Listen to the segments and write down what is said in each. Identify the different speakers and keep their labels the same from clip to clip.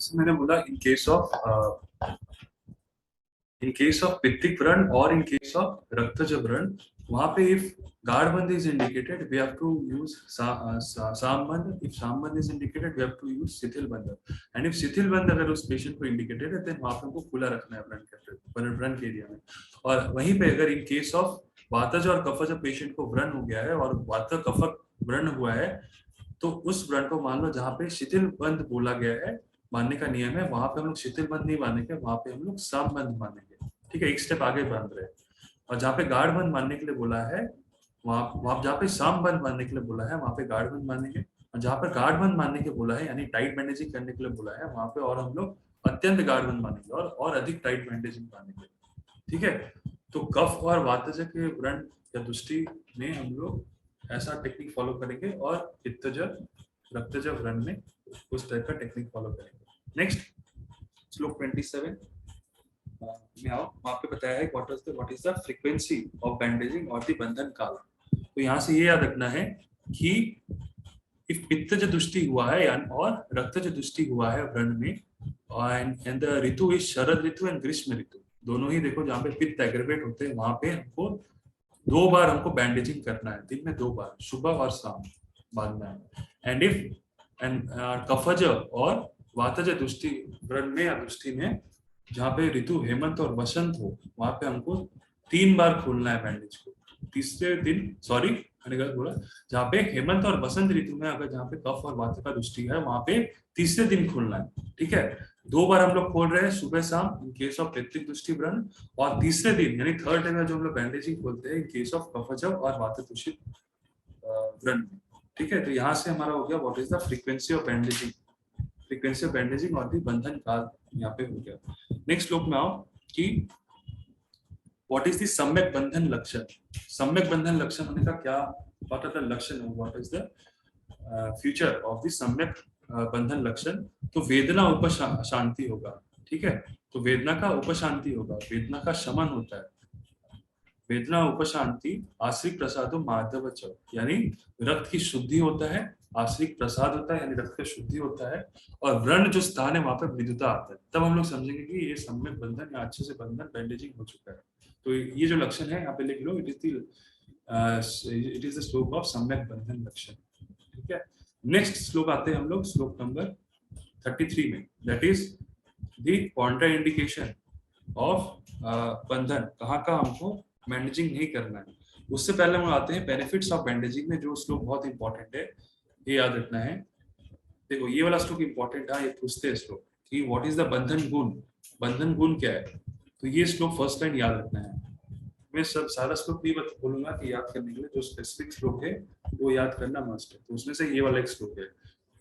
Speaker 1: जैसे मैंने बोला इन केस ऑफ पित्तिक व्रण और इन केस ऑफ रक्तज व्रण, वहां पे if gadhbandh is indicated we have to use sambandh, if sambandh is indicated we have to use shithil bandh, and if शिथिल बंध अगर उस पेशेंट को इंडिकेटेड है देन वहां पे हमको खुला रखना है व्रण के एरिया में। और वहीं पे अगर इन केस ऑफ वातज और कफज पेशेंट को व्रण हो गया है और वात कफक व्रण हुआ है तो उस व्रण को मान लो जहाँ पे शिथिल बंध बोला गया है मानने का नियम है, वहां पे हम लोग शिथिल बंध नहीं मानेंगे, वहां पे हम लोग सामबंध मानेंगे। ठीक है, एक स्टेप आगे बढ़ रहे हैं। और जहाँ पे गाढ़ बंध मानने के लिए बोला है वहां जहाँ पे सामबंध मानने के लिए बोला है वहां पे गाढ़ बंध मानेंगे, और जहाँ पे गाढ़ बंध मानने के बोला है यानी टाइट बैंडेजिंग करने के लिए बोला है वहां पे और हम लोग अत्यंत गाढ़ बंध मानेंगे और अधिक टाइट बैंडेजिंग मानेंगे। ठीक है, तो कफ और वातज के व्रण या दुष्टि में हम लोग ऐसा टेक्निक फॉलो करेंगे और पित्तज रक्तज व्रण में उस टाइप का टेक्निक फॉलो करेंगे। नेक्स्ट श्लोक 27 में आओ, वहां पे बताया है what is the frequency of bandaging और द बंधन काल। तो यहाँ से ये याद रखना है कि इफ पित्तज दुष्टि हुआ है और रक्तज दुष्टि हुआ है व्रण में and the Ritu is Sharad Ritu and ग्रीष्म ऋतु, दोनों ही देखो जहाँ पे पित्त एग्रीवेट होते हैं वहां पे हमको 2 बार हमको बैंडेजिंग करना है, दिन में 2 बार, सुबह और शाम बांधना है। एंड कफज और वातज दुष्टि व्रण में या दुष्टि में जहाँ पे ऋतु हेमंत और वसंत हो वहां पे हमको 3 बार खोलना है बैंडेज को। तीसरे दिन, सॉरी मैंने गलत बोला, जहाँ पे हेमंत और वसंत ऋतु में अगर जहाँ पे कफ और वात का दुष्टि है वहां पे तीसरे दिन खोलना है। ठीक है, 2 बार हम लोग खोल रहे हैं सुबह शाम इन केस ऑफ पित्तिक दुष्टि व्रण, और तीसरे दिन यानी थर्ड डे में जो हम लोग बैंडेजिंग खोलते हैं इन केस ऑफ कफज और वात दूषित व्रण। ठीक है, तो यहाँ से हमारा हो गया what is the frequency of bandaging और दी बंधन काल यहाँ पे हो गया। नेक्स्ट श्लोक में आओ कि व्हाट इज द सम्यक बंधन लक्षण। सम्यक बंधन लक्षण होने का क्या, व्हाट आर द लक्षण, what is the future of the सम्यक बंधन लक्षण। तो वेदना उपशांति होगा। ठीक है, तो वेदना का उपशांति होगा, वेदना का शमन होता है। वेदना उपशांति आश्रिक प्रसादो माधव च, यानी रक्त की शुद्धि होता है, आश्रिक प्रसाद होता है यानी रक्त की शुद्धि होता है, और व्रण जो स्थान है वहां पर मृदुता आता है। तब हम लोग समझेंगे कि ये सम्यक बंधन या अच्छे से बंधन बैंडेजिंग हो चुका है। तो ये जो लक्षण है यहाँ पे लिख लो, इट इज द श्लोक ऑफ सम्यक बंधन लक्षण। ठीक है, नेक्स्ट श्लोक आते हैं हम लोग श्लोक नंबर 33 में, that is the Contra indication of बंधन, कहाँ का हमको बैंडेजिंग नहीं करना है। उससे पहले हम आते हैं बेनिफिट्स ऑफ बैंडेजिंग में, जो श्लोक बहुत इंपॉर्टेंट है, ये याद रखना है। देखो ये वाला श्लोक इंपॉर्टेंट है, ये पूछते हैं श्लोक कि व्हाट इज द बंधन गुण, बंधन गुण क्या है। तो ये श्लोक फर्स्ट लाइन याद रखना है। मैं सब सारा श्लोक नहीं बोलूंगा कि याद करने के लिए, जो स्पेसिफिक श्लोक है वो याद करना मस्ट है। तो उसमें से ये वाला एक श्लोक है,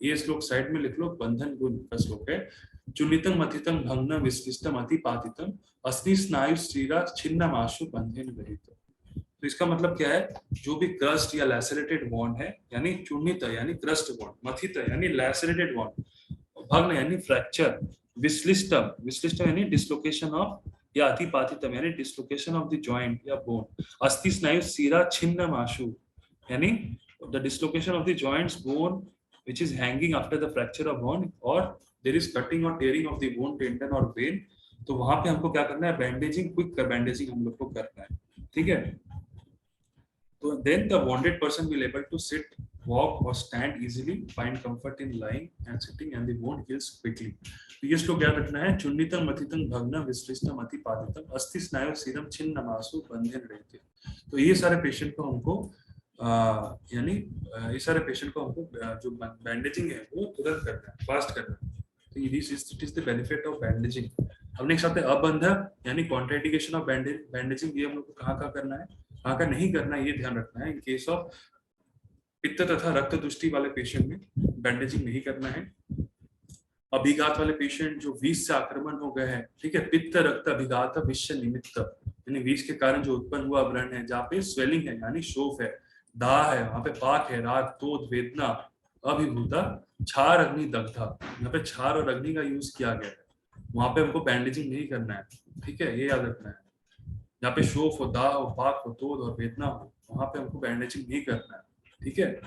Speaker 1: ये श्लोक साइड में लिख लो, बंधन गुण का श्लोक है। चुनितम मथितम भंगनम विश्लिष्टम अतिपातितम अस्नि स्नायु श्रीरा छिन्नम आशु बंधेन रहित। तो इसका मतलब क्या है, जो भी क्रस्ट या लैसरेटेड बॉन्ड है, यानी चूर्णित यानी क्रस्ट बॉन्ड, मथित यानी लैसरेटेड बॉन्ड, भग्न यानी फ्रैक्चर, विश्लिष्टम यानी डिसलोकेशन ऑफ या अतिपातितम यानी डिसलोकेशन ऑफ द जॉइंट या बोन, अस्थि स्नायु शिरा छिन्नम आशु यानी the dislocation of the joints bone which is hanging after the fracture of bone, or there is cutting or tearing of the bone, tendon or vein। तो वहां पे हमको क्या करना है, बैंडेजिंग, क्विक बैंडेजिंग हम लोग को करना है। ठीक है, तो then the wounded person will able to sit, walk or stand easily, find comfort in lying and sitting, and the wound heals quickly। तो ये श्लोक याद रखना है, चुन्नितम मथितम भग्नम विश्लिष्टम अतिपातितम अस्ति स्नायु शिरम छिन्नमासु बंधेन रहते। तो ये सारे पेशेंट को हमको यानी ये सारे पेशेंट को हमको जो बैंडेजिंग है वो तुरंत करना है, फास्ट करना है। तो it is the benefit of bandaging. अब नेक्स्ट आते हैं अबंधक यानी कॉन्ट्राइंडिकेशन ऑफ बैंडेजिंग। ये हम लोग को कहाँ करना है, कहाँ का नहीं करना है, ये ध्यान रखना है। इन केस ऑफ पित्त तथा रक्त दुष्टि वाले पेशेंट में बैंडेजिंग नहीं करना है। अभिघात वाले पेशेंट जो विष से आक्रमण हो गए हैं, ठीक है, पित्त रक्त अभिघात विष निमित्त यानी विष के कारण जो उत्पन्न हुआ व्रण है, जहाँ पे स्वेलिंग है यानी शोफ है, दाह है, वहां पे पाक है, राग, क्रोध, वेदना, अभिभूता, छार, अग्नि, दग्धा, यहाँ पे छार और अग्नि का यूज किया गया है, वहां पे हमको बैंडेजिंग नहीं करना है। ठीक है, ये याद रखना है। जहाँ पे शोफ हो, दाह हो, पाक हो, क्रोध और वेदना हो, वहां पे हमको बैंडेजिंग नहीं करना है। ठीक है,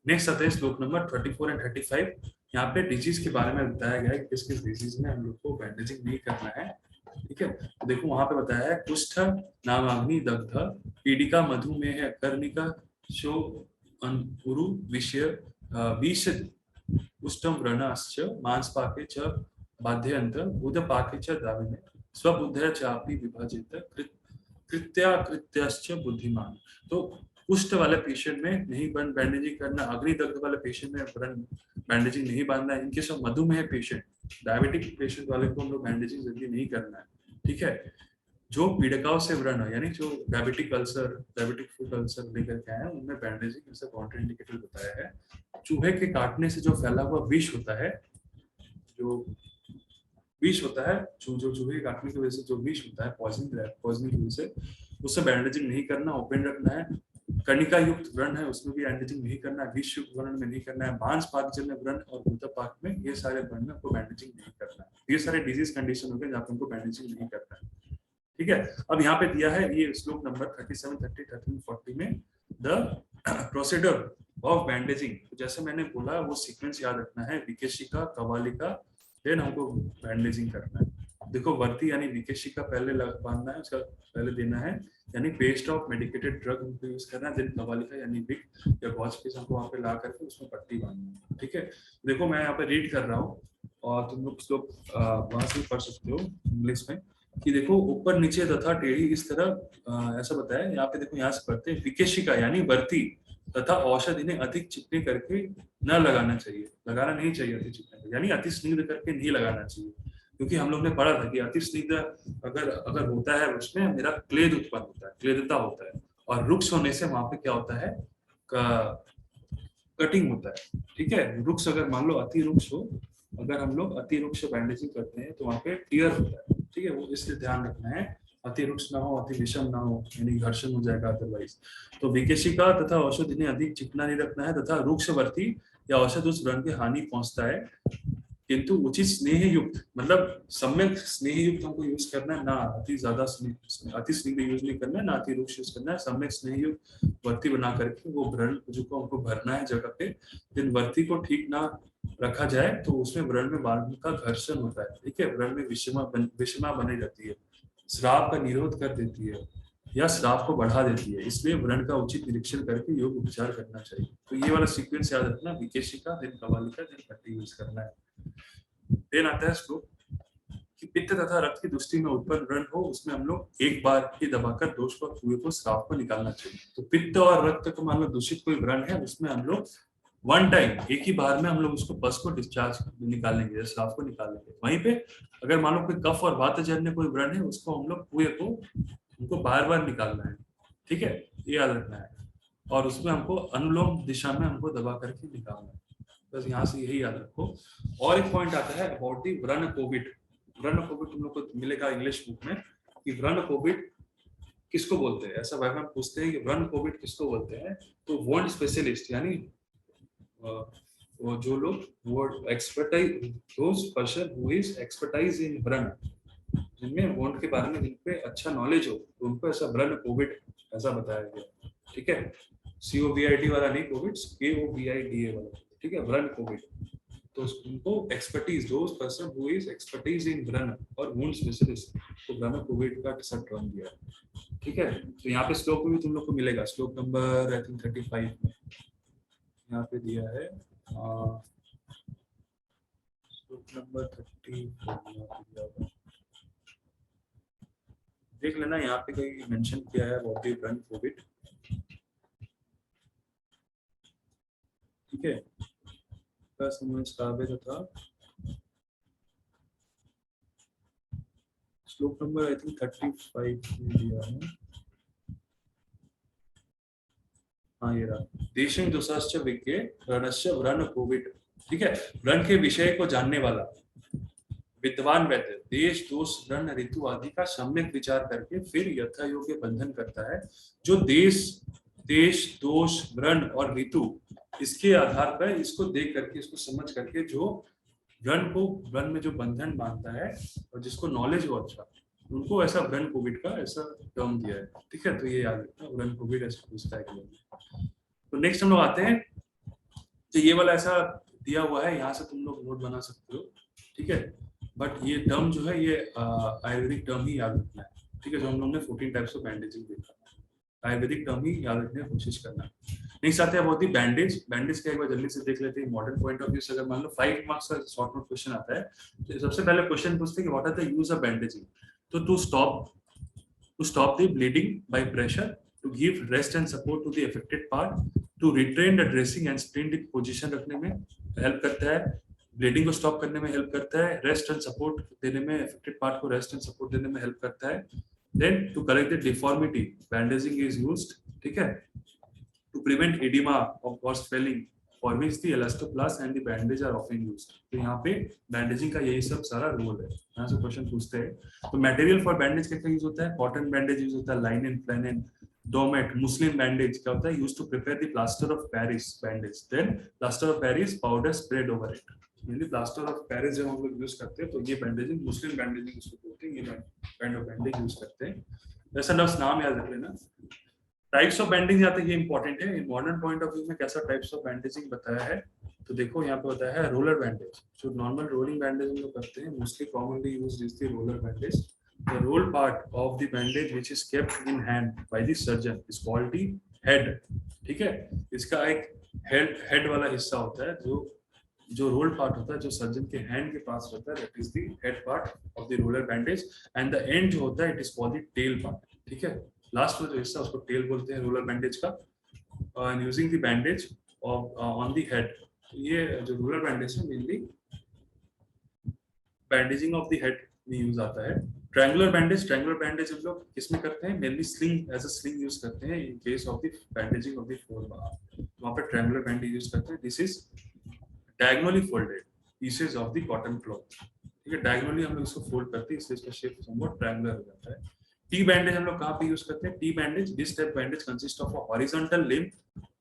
Speaker 1: नेक्स्ट आते हैं श्लोक नंबर 34 एंड 35, यहाँ पे डिजीज के बारे में बताया गया है, किस किस डिजीज में हम लोग को बैंडेजिंग नहीं करना है। ठीक है, तो देखो वहां पे बताया है कुष्ठ, नामाग्नि दग्ध, पीडिका, मधुमेह, कर्णिका, शो, उरु, विषय, विष, उष्टम व्रणाश्च, मांसपाके च बाध्यंत, उदपाके च दाविने, स्वबुद्धया चापि विभाजित, कृत्याकृत्यश्च बुद्धिमान। तो कुष्ठ वाले पेशेंट में नहीं बैंडेजिंग करना, अग्निदग्ध वाले पेशेंट में बैंडेजिंग नहीं बांधना है। इनके सब मधुमेह पेशेंट, डायबिटिक पेशेंट वाले को हम लोग बैंडेजिंग जल्दी नहीं करना है। ठीक है, जो पीड़िकाओं से व्रण है, यानी जो diabetic ulcer, diabetic food ulcer लेकर के आए हैं, उनमें बैंडेजिंग ऐसा कॉन्ट्राइंडिकेटेड बताया है। चूहे के काटने से जो फैला हुआ विष होता है, जो विष होता है, जो चूहे काटने की वजह से जो विष होता है, पॉइजनिंग की वजह से, उससे बैंडेजिंग नहीं करना, ओपन रखना है। कणिका युक्त व्रण है, उसमें भी बैंडेजिंग नहीं करना है। विष युक्त व्रण में नहीं करना है। मांस पाक जन्य व्रण और उदरपाक में, ये सारे व्रण में आपको बैंडेजिंग नहीं करना है। ये सारे डिजीज कंडीशन हो गए जहाँ पे हमको बैंडेजिंग नहीं करना है। ठीक है, अब यहाँ पे दिया है ये श्लोक नंबर 37, 30, 13, 40 में द प्रोसीडर ऑफ बैंडेजिंग। जैसे मैंने बोला वो सीक्वेंस याद रखना है, विकेशिका, कवालिका, फिर हमको बैंडेजिंग करना है। देखो वर्ती यानी विकेशिका पहले बांधना है, उसका पहले देना है, यानी पेस्ट ऑफ मेडिकेटेड ड्रग हमको यूज करना है। देन कवालिका यानी विक या गॉज पीस हमको वहाँ पे ला करके उसमें पट्टी बांधनी है। ठीक है, देखो मैं यहाँ पे रीड कर रहा हूँ और तुम लोग श्लोक वहां से पढ़ सकते हो इंग्लिश में, कि देखो ऊपर नीचे तथा टेढ़ी इस तरह ऐसा बताया। यहाँ पे देखो, यहाँ से पढ़ते हैं, विकेशिका यानी वर्ती तथा औषधि ने अधिक चिपके करके न लगाना चाहिए, लगाना नहीं चाहिए अति चिपके, यानी अति स्निग्ध करके नहीं लगाना चाहिए। क्योंकि हम लोग ने पढ़ा था कि अति स्निग्ध अगर होता है उसमें मेरा क्लेद उत्पन्न होता है, क्लेदता होता है, और रुक्ष होने से वहां पे क्या होता है, कटिंग होता है। ठीक है, रुक्ष अगर मान लो अति रुक्ष हो, अगर हम लोग अति रुक्ष बैंडेजिंग करते हैं तो वहां पे टीयर होता है। ठीक है, वो इसलिए ध्यान रखना है, अति रुक्ष ना हो, अति विषम ना हो, यानी घर्षण हो जाएगा अदरवाइज। तो विकेशिका तथा औषधि ने अधिक चिकना नहीं रखना है, तथा रुक्षवर्ती या औषध उस व्रण की हानि पहुंचता है, किंतु उचित स्नेह युक्त, मतलब सम्यक स्नेह युक्त हमको यूज करना है, ना अति ज्यादा अति स्नेह यूज नहीं करना है, ना अति रुक्ष यूज करना है। सम्यक स्नेह युक्त वर्ती बना करके वो व्रण को हमको भरना है जगह पे। दिन वर्ती को ठीक ना रखा जाए तो उसमें व्रण में बाल का घर्षण होता है। ठीक है, व्रण में विषमा बनी रहती है, श्राव का निरोध कर देती है या श्राव को बढ़ा देती है। इसलिए व्रण का उचित निरीक्षण करके योग उपचार करना चाहिए। तो ये वाला सीक्वेंस याद रखना, विकेशिका, दिन कवालिका, दिन पट्टी यूज करना है। देन आता है श्लोक कि पित्त तथा रक्त की दृष्टि में उत्पन्न व्रण हो, उसमें हम लोग एक बार ही दबाकर दोष पर कुएं को श्राव को निकालना चाहिए। तो पित्त और रक्त को मान लो दूषित कोई व्रण है, उसमें हम लोग वन टाइम एक ही बार में हम लोग उसको पस को डिस्चार्ज निकालेंगे, श्राव को निकालेंगे। वहीं पे अगर मान लो कोई कफ और वातजन्य कोई व्रण है, उसको हम लोग कुएं को उनको बार बार निकालना है। ठीक है, ये याद रखना है, और उसमें हमको अनुलोम दिशा में हमको दबा करके निकालना है। बस यहाँ से यही याद रखो। और एक पॉइंट आता है अबाउट दी व्रण कोविड। व्रण कोविड तुम लोग को मिलेगा इंग्लिश बुक में, कि व्रण कोविड किसको बोलते हैं। ऐसा वह पूछते हैं कि व्रण कोविड किसको बोलते हैं, तो वॉन्ड स्पेशलिस्ट, यानी वो जो लोग वो expertise, those person who is expertise in vran, जिनमें वॉन्ड के बारे में जिनपे अच्छा नॉलेज हो, तो उनको ऐसा व्रण कोविड ऐसा बताया गया। ठीक है, COVID वाला नहीं, कोविड COVID वाला। ठीक है, व्रण कोविड, तो उनको expertise, those person who is expertise in vran और वुंड स्पेशलिस्ट, तो व्रण कोविड का ऐसा टर्म दिया है। ठीक है, तो यहाँ पे श्लोक में भी तुम लोग को मिलेगा, श्लोक नंबर आई थिंक 35 में यहाँ पे दिया है, श्लोक नंबर 34 देख लेना, यहाँ पे कहीं मेंशन किया है व्हाट इज व्रण कोविड। ठीक है, था श्लोक नंबर आई थिंक 35 में दिया है। हाँ ये रहा, देशं दोषाश्च विज्ञे व्रणस्य व्रण कोविड। ठीक है, व्रण के विषय को जानने वाला विद्वान वैद्य देश, दोष, व्रण, ऋतु आदि का सम्यक विचार करके फिर यथा योग्य बंधन करता है। जो देश, दोष, व्रण और ऋतु, इसके आधार पर इसको देख करके, इसको समझ करके जो व्रण में जो बंधन मानता है और जिसको नॉलेज हो अच्छा, उनको ऐसा व्रण कोविड का ऐसा टर्म दिया है। ठीक है, तो ये याद रखना, व्रण कोविड ऐसा पूछता है। तो नेक्स्ट हम लोग आते हैं, तो ये वाला ऐसा दिया हुआ है, यहाँ से तुम लोग नोट बना सकते हो, ठीक है। बट ये टर्म जो है ये आयुर्वेदिक टर्म ही याद रखना है, ठीक है। जो हम लोग ने 14 टाइप्स ऑफ बैंडेजिंग देखा, आयुर्वेदिक टर्म ही याद रखने की कोशिश करना। नेक्स्ट आते हैं बहुत ही बैंडेज। बैंडेज का एक बार जल्दी से देख लेते हैं मॉडर्न पॉइंट ऑफ व्यू से। अगर मान लो 5 मार्क्स का शॉर्ट नोट क्वेश्चन आता है तो सबसे पहले क्वेश्चन पूछते हैं कि what are the use of bandaging. तो to stop the bleeding by pressure, to give rest and support to the affected part, to retrain the dressing and splint की पोजीशन रखने में हेल्प करता है, ब्लीडिंग को स्टॉप करने में help करता है, रेस्ट एंड सपोर्ट देने में, अफेक्टेड पार्ट को रेस्ट एंड सपोर्ट देने में हेल्प करता है। Then to correct the deformity bandaging is used, ठीक है। टू प्रिवेंट एडिमा और swelling for which the elastoplast and the bandage are often used. तो यहाँ पे बैंडेजिंग का यही सब सारा रोल है। यहाँ से क्वेश्चन पूछते हैं तो मटेरियल फॉर बैंडेज क्या यूज होता है, कॉटन बैंडेज यूज होता है, linen, flannel, domette, muslin bandage क्या होता है, use to prepare the plaster of Paris bandage. Then plaster of Paris powder spread over it. यानी प्लास्टर ऑफ पेरिस जब हम लोग यूज करते हैं तो ये बैंडेजिंग, मुस्लिन बैंडेजिंग उसको बोलते हैं, ये काइंड ऑफ बैंडेज यूज करते हैं। ऐसा बस नाम याद रख लेना। टाइप्स ऑफ बैंडेज आते हैं, ये इंपॉर्टेंट है। In modern point of view में कैसा टाइप्स ऑफ बैंडेजिंग बताया है, तो देखो यहाँ पे बताया है रोलर बैंडेज। जो नॉर्मल रोलिंग बैंडेज हम लोग करते हैं, mostly commonly used is the roller bandage. The roll part of the bandage which is kept in hand by the surgeon is called the head, ठीक है। इसका एक हेड वाला हिस्सा होता है, जो रोल पार्ट होता है, जो सर्जन के हैंड के पास रहता है, that is the head part of the roller bandage. And the end जो होता है it is called the tail part, ठीक है। लास्ट में जो हिस्सा उसको टेल बोलते हैं रोलर बैंडेज का। And using the bandage on the head, ये जो रोलर बैंडेज है mainly bandaging of the head में यूज आता है। ट्रायंगुलर बैंडेज हम लोग किसमें करते हैं, mainly sling, as a sling use करते हैं in case of the bandaging of the forearm. वहां पे ट्रायंगुलर बैंडेज यूज करते हैं। This is diagonally folded pieces of the cotton cloth, ठीक है। डायगोनली हम लोग इसको फोल्ड करते हैं, इसलिए इसका शेप समवट ट्रायंगुलर हो जाता है। टी बैंडेज हम लोग कहाँ पे यूज करते हैं, T bandage, this type bandage consist of a horizontal limb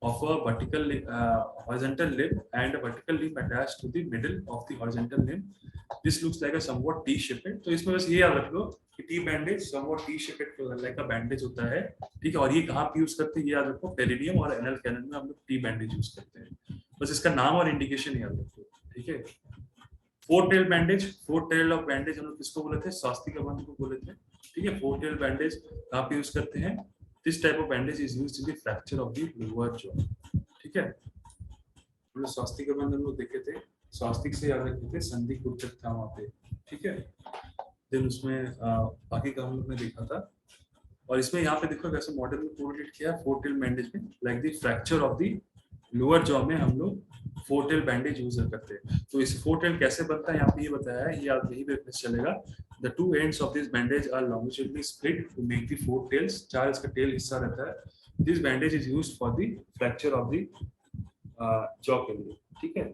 Speaker 1: of a vertical horizontal limb and a vertical limb attached to the middle of the horizontal limb. This looks like a somewhat T-shaped. तो इसमें बस ये याद रख लो कि T bandage somewhat T-shaped like a bandage होता है, ठीक है। और ये कहाँ पे यूज करते हैं ये याद रखो, पेरिनियम और एनल कैनल में हम लोग T bandage यूज करते हैं। बस इसका नाम और इंडिकेशन याद रखो, ठीक है। Four tail bandage, four tail of bandage हम लोग किसको बोले थे, स्वास्तिका बंध को बोले थे, ठीक है। फोर टेल बैंडेज कहाँ पे यूज करते हैं, this type of bandage is used in the fracture of the lower jaw, ठीक है। हम लोग स्वास्तिक बंध हम लोग देखे थे, स्वास्तिक से याद रखे थे, संधि कुंचक था वहाँ पे, ठीक है। देन उसमें बाकी का हम लोग ने देखा था। और इसमें यहाँ पे देखो कैसे मॉडल में कोरिलेट किया है फोर टेल बैंडेज में, like the fracture of the lower jaw में हम लोग फोर टेल बैंडेज यूज करते हैं। तो इस फोर टेल कैसे बनता है यहाँ पे ये बताया है, ये आप यही देखने से चलेगा। The two ends of this bandage are longitudinally split to make the four tails. चार इसका टेल हिस्सा रहता है। This bandage is used for the fracture of the jaw के लिए, ठीक है।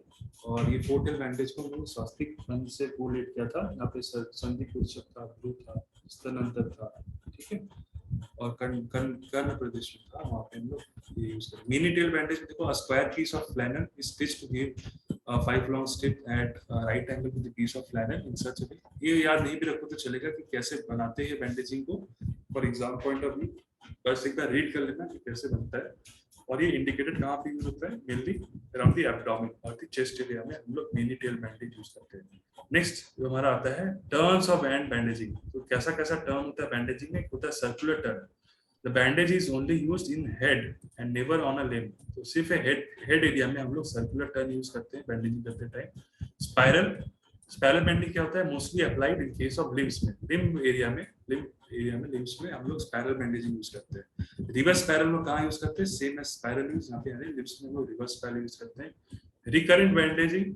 Speaker 1: और ये फोर टेल बैंडेज को हम स्वास्तिक बंध से कोरिलेट किया था। यहाँ पे संधि कुंचक था, भ्रू था, स्तनांतर था, ठीक है। और कर्ण प्रदेश में था, वहाँ पे हम लोग ये यूज करते हैं। मिनी टेल बैंडेज में देखो, a square piece of flannel is stitched to give 5 long strip at right angle to the piece of flannel in such a way। ये याद नहीं भी रखो तो चलेगा कि कैसे बनाते हैं बैंडेजिंग को, for exam point of view बस एक बार रीड कर लेना कि कैसे बनता है। और ये इंडिकेटेड कहाँ पे यूज होता है, मेनली अराउंड द एब्डोमेन और द चेस्ट एरिया में हम लोग मिनी टेल बैंडेज यूज करते हैं। नेक्स्ट जो हमारा आता है टर्न्स ऑफ हैंड बैंडेजिंग। तो कैसा कैसा टर्न होता है बैंडेजिंग में, एक होता है circular turn. The bandage is only used in head and never on a limb। तो सिर्फ हेड एरिया में हम लोग सर्कुलर टर्न यूज करते हैं बैंडेजिंग करते टाइम। स्पाइरल बैंडेज क्या होता है, mostly applied in case of limbs में, लिम्स में हम लोग स्पाइरल बैंडेजिंग यूज करते हैं। रिवर्स स्पाइरल लोग कहाँ यूज करते हैं, सेम एज स्पाइरल यूज यहाँ पे लिम्स में हम लोग रिवर्स स्पाइरल यूज करते हैं। रिकरेंट बैंडेजिंग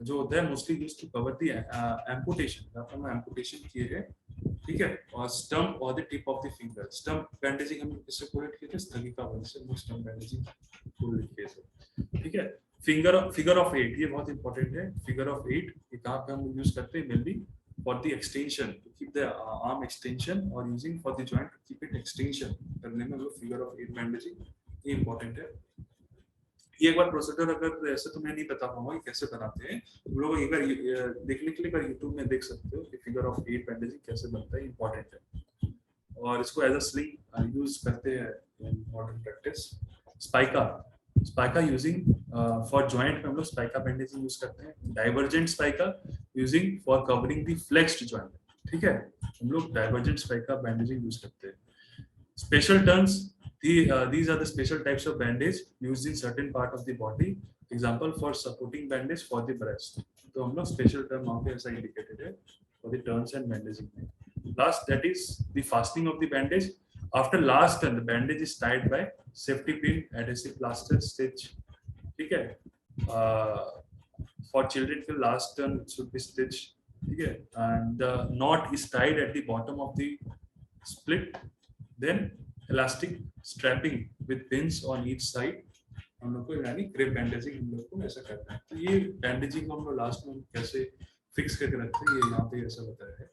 Speaker 1: जो होता है mostly use to cover the amputation, हम एम्पुटेशन किए हैं, ठीक है। और स्टंप और the tip of the finger, stump bandaging हम किससे कोरिलेट किए थे, स्थगिका बंध से हम स्टंप बैंडेजिंग कोरिलेट किए थे, ठीक है। फिगर ऑफ 8 ये बहुत इंपॉर्टेंट है। फिगर ऑफ 8 ये कहाँ पे हम यूज करते हैं, mainly for the extension, to keep the arm extension और using for the joint to keep it extension करने में हम लोग फिगर ऑफ 8 बैंडेजिंग ये इंपॉर्टेंट है। ये एक बार प्रोसीजर अगर ऐसे तो मैं नहीं बता पाऊंगा कि कैसे बनाते हैं, तुम लोग एक बार देखने के लिए बार यूट्यूब में देख सकते हो कि फिगर ऑफ 8 बैंडेजिंग कैसे बनता है, इंपॉर्टेंट है। और इसको एज अ स्लिंग यूज करते हैं in modern practice. Spica spica using for joint में हम लोग स्पाइका बैंडेजिंग यूज करते हैं. Divergent spica using for covering the flexed joint. ठीक है, हम लोग डाइवर्जेंट स्पाइका बैंडेजिंग यूज करते हैं. Special terms, these are the special types of bandage used in certain part of the body. Example for supporting bandage for the breast. तो हम लोग special term वहाँ पे ऐसा इंडिकेटेड है for the turns and bandaging में. Last, that is the fastening of the bandage. After last turn, the bandage is tied by safety pin, adhesive plaster, stitch. ठीक है. For children, the last turn should be stitched. ठीक है. And the knot is tied at the bottom of the split. Then elastic strapping with pins on each side. हम लोग को यानी crepe bandaging हम लोग को ऐसा करना है. तो ये बैंडेजिंग हम लोग लास्ट में कैसे फिक्स करके रखते हैं ये यहाँ पे ऐसा बताया है.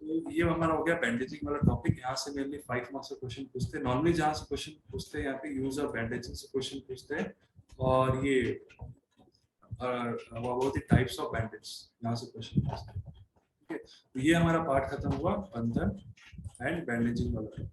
Speaker 1: तो ये हमारा हो गया बैंडेजिंग वाला टॉपिक. यहाँ से मेनली 5 मार्क्स से क्वेश्चन पूछते हैं. नॉर्मली जहाँ से क्वेश्चन पूछते हैं यहाँ पे यूज ऑफ बैंडेजिंग से क्वेश्चन पूछते हैं. और ये बहुत ही टाइप्स ऑफ बैंडेज यहाँ से क्वेश्चन पूछते हैं. ठीक है, तो ये हमारा पार्ट खत्म हुआ बंधन एंड बैंडेजिंग वाला.